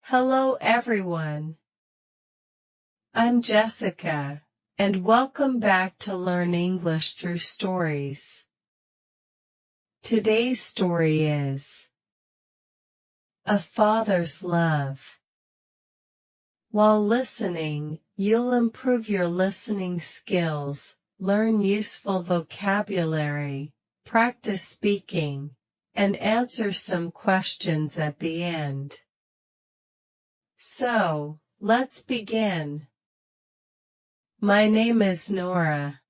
Hello everyone. I'm Jessica, and welcome back to Learn English Through Stories. Today's story is A Father's Love. While listening, you'll improve your listening skills, learn useful vocabulary, practice speaking, and answer some questions at the end. So, let's begin. My name is Nora.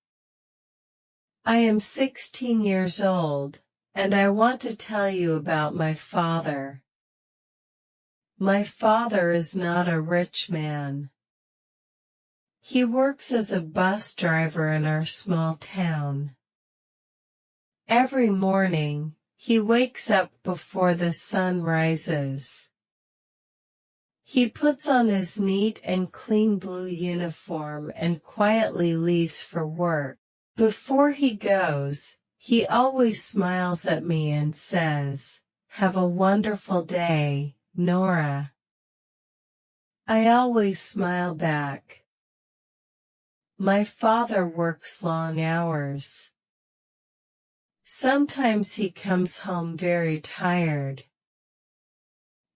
I am 16 years old, and I want to tell you about my father. My father is not a rich man. He works as a bus driver in our small town. Every morning, he wakes up before the sun rises. He puts on his neat and clean blue uniform and quietly leaves for work. Before he goes, he always smiles at me and says, "Have a wonderful day, Nora." I always smile back. My father works long hours. Sometimes he comes home very tired.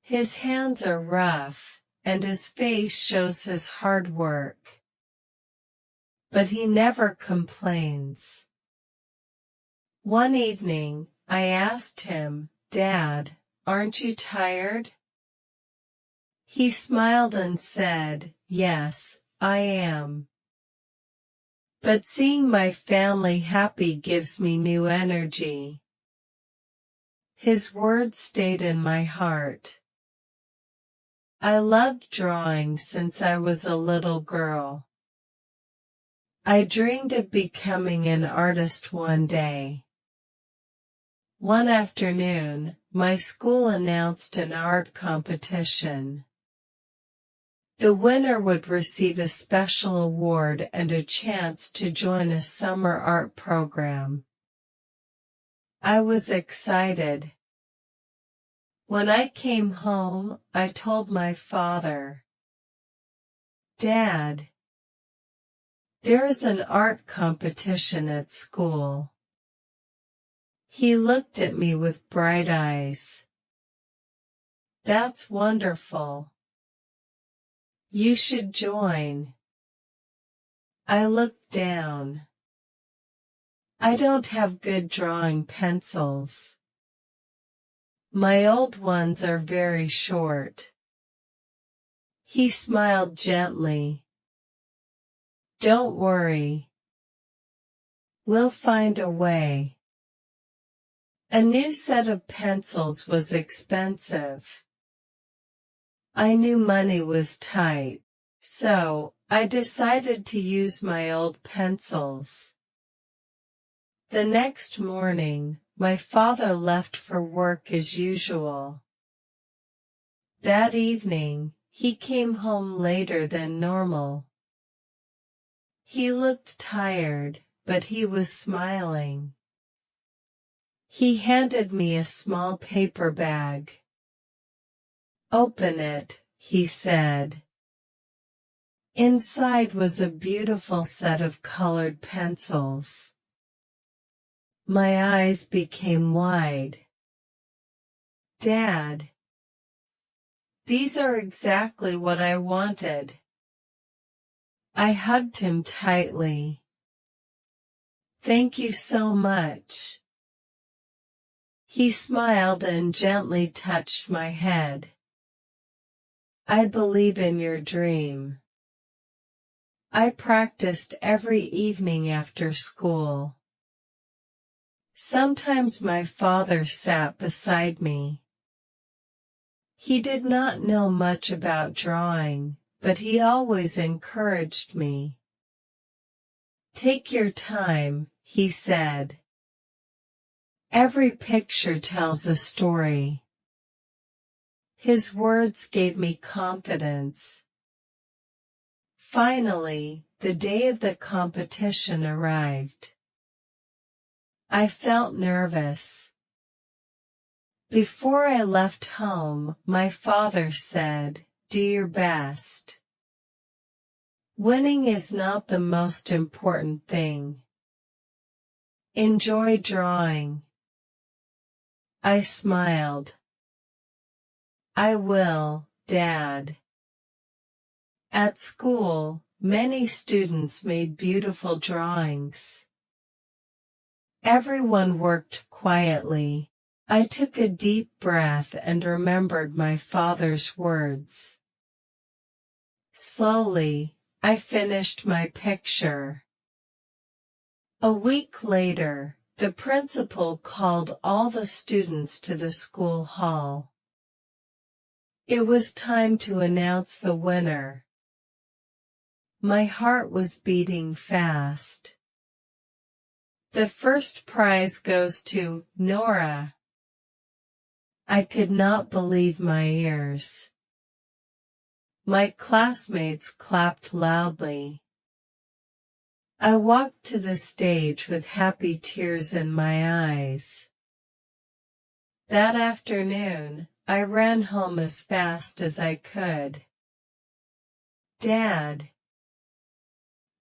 His hands are rough, and his face shows his hard work. But he never complains. One evening, I asked him, "Dad, aren't you tired?" He smiled and said, "Yes, I am. But seeing my family happy gives me new energy." His words stayed in my heart. I loved drawing since I was a little girl. I dreamed of becoming an artist one day. One afternoon, my school announced an art competition. The winner would receive a special award and a chance to join a summer art program. I was excited. When I came home, I told my father, "Dad, there is an art competition at school." He looked at me with bright eyes. "That's wonderful. You should join." I looked down. I don't have good drawing pencils. My old ones are very short. He smiled gently. "Don't worry. We'll find a way." A new set of pencils was expensive. I knew money was tight, so I decided to use my old pencils. The next morning, my father left for work as usual. That evening, he came home later than normal. He looked tired, but he was smiling. He handed me a small paper bag. "Open it," he said. Inside was a beautiful set of colored pencils. My eyes became wide. "Dad, these are exactly what I wanted." I hugged him tightly. "Thank you so much." He smiled and gently touched my head. "I believe in your dream." I practiced every evening after school. Sometimes my father sat beside me. He did not know much about drawing, but he always encouraged me. "Take your time," he said. "Every picture tells a story." His words gave me confidence. Finally, the day of the competition arrived. I felt nervous. Before I left home, my father said, Do your best. Winning is not the most important thing. Enjoy drawing. I smiled. I will, Dad. At school, many students made beautiful drawings. Everyone worked quietly. I took a deep breath and remembered my father's words. Slowly, I finished my picture. A week later, the principal called all the students to the school hall. It was time to announce the winner. My heart was beating fast. The first prize goes to Nora. I could not believe my ears. My classmates clapped loudly. I walked to the stage with happy tears in my eyes. That afternoon, I ran home as fast as I could. Dad,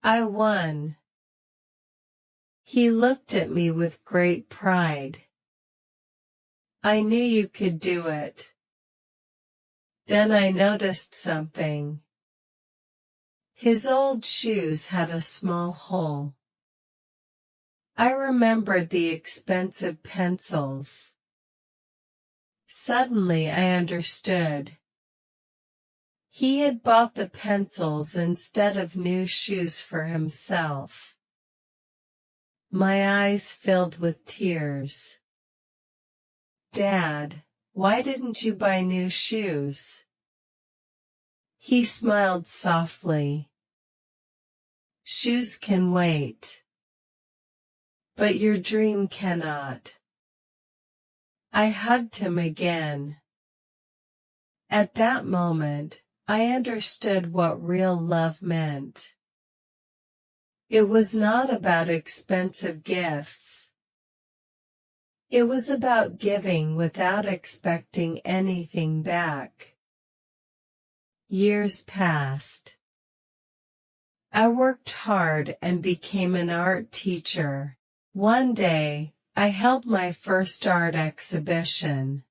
I won. He looked at me with great pride. I knew you could do it. Then I noticed something. His old shoes had a small hole. I remembered the expensive pencils. Suddenly I understood. He had bought the pencils instead of new shoes for himself. My eyes filled with tears. Dad, why didn't you buy new shoes? He smiled softly. Shoes can wait. But your dream cannot. I hugged him again. At that moment, I understood what real love meant. It was not about expensive gifts. It was about giving without expecting anything back. Years passed. I worked hard and became an art teacher. One day, I held my first art exhibition.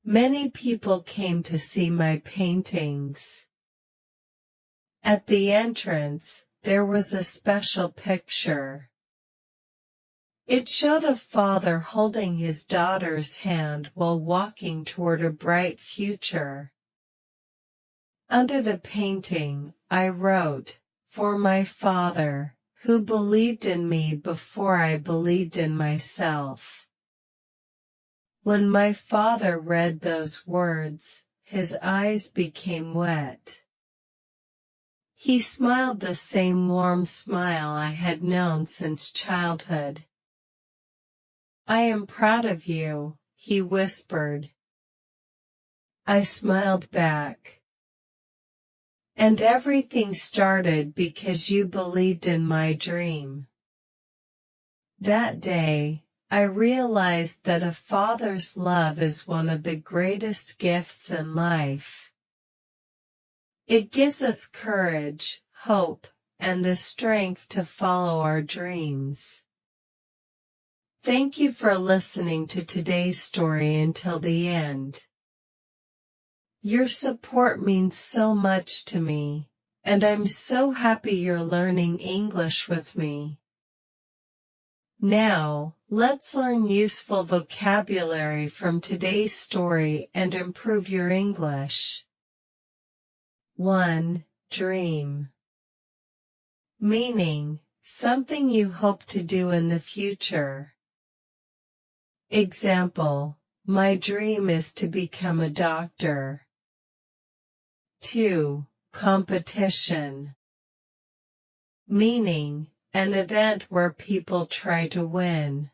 Many people came to see my paintings. At the entrance, there was a special picture. It showed a father holding his daughter's hand while walking toward a bright future. Under the painting, I wrote, "For my father, who believed in me before I believed in myself." When my father read those words, his eyes became wet. He smiled the same warm smile I had known since childhood. "I am proud of you," he whispered. I smiled back. "And everything started because you believed in my dream." That day, I realized that a father's love is one of the greatest gifts in life. It gives us courage, hope, and the strength to follow our dreams. Thank you for listening to today's story until the end. Your support means so much to me, and I'm so happy you're learning English with me. Now, let's learn useful vocabulary from today's story and improve your English. 1. Dream. Meaning, something you hope to do in the future. Example, my dream is to become a doctor. 2. Competition. Meaning, an event where people try to win.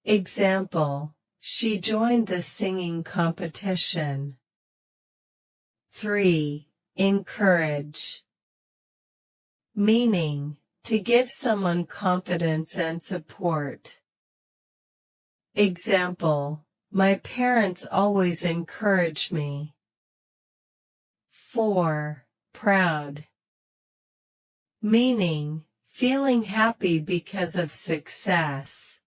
Example, she joined the singing competition. 3. Encourage. Meaning, to give someone confidence and support. Example, my parents always encourage me. 4. Proud. Meaning, feeling happy because of success.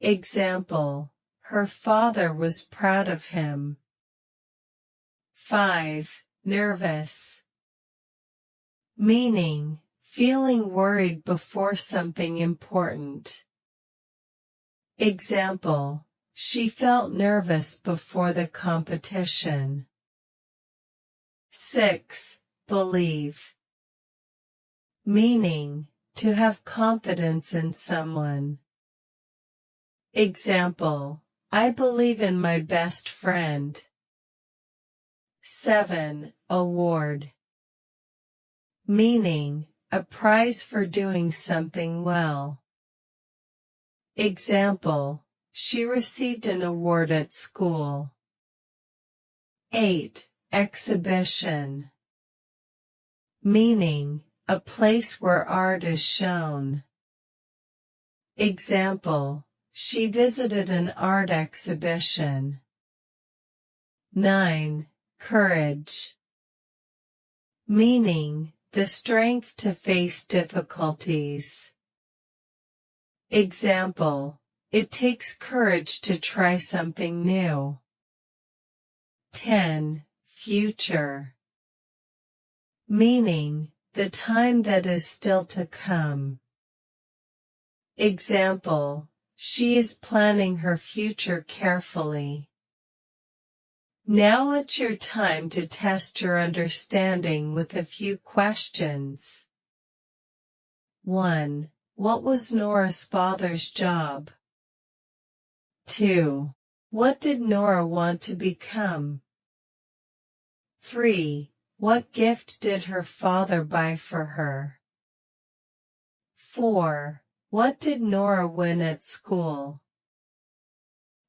Example, her father was proud of him. 5. Nervous. Meaning, feeling worried before something important. Example, she felt nervous before the competition. 6. Believe. Meaning, to have confidence in someone. Example, I believe in my best friend. 7. Award. Meaning, a prize for doing something well. Example, she received an award at school. 8. Exhibition. Meaning, a place where art is shown. Example, she visited an art exhibition. 9. Courage. Meaning, the strength to face difficulties. Example, it takes courage to try something new. 10. Future. Meaning, the time that is still to come. Example, she is planning her future carefully. Now it's your time to test your understanding with a few questions. 1. What was Nora's father's job? 2. What did Nora want to become? 3. What gift did her father buy for her? 4. What did Nora win at school?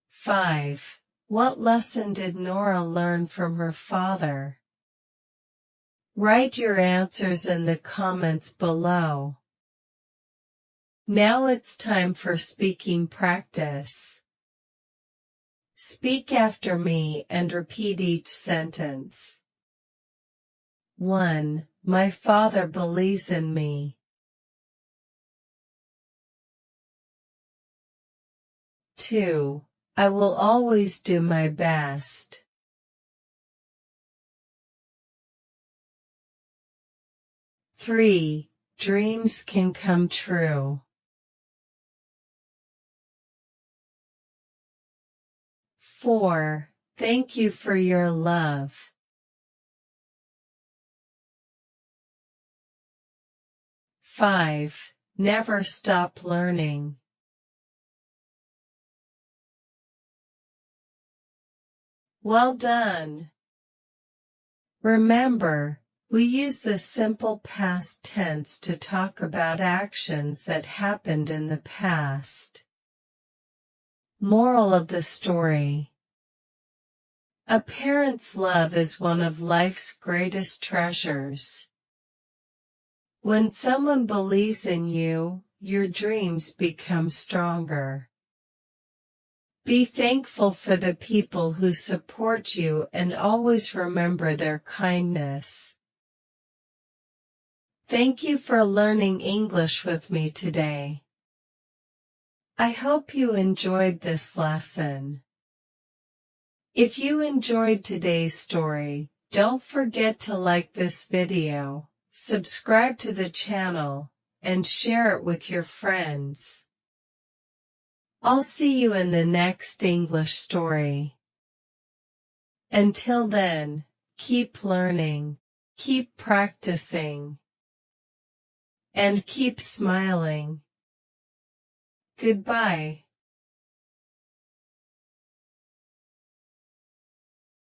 5. What lesson did Nora learn from her father? Write your answers in the comments below. Now it's time for speaking practice. Speak after me and repeat each sentence. 1. My father believes in me. 2. I will always do my best. 3. Dreams can come true. 4. Thank you for your love. 5. Never stop learning. Well done! Remember, we use the simple past tense to talk about actions that happened in the past. Moral of the story: a parent's love is one of life's greatest treasures. When someone believes in you, your dreams become stronger. Be thankful for the people who support you and always remember their kindness. Thank you for learning English with me today. I hope you enjoyed this lesson. If you enjoyed today's story, don't forget to like this video, subscribe to the channel, and share it with your friends. I'll see you in the next English story. Until then, keep learning, keep practicing, and keep smiling. Goodbye.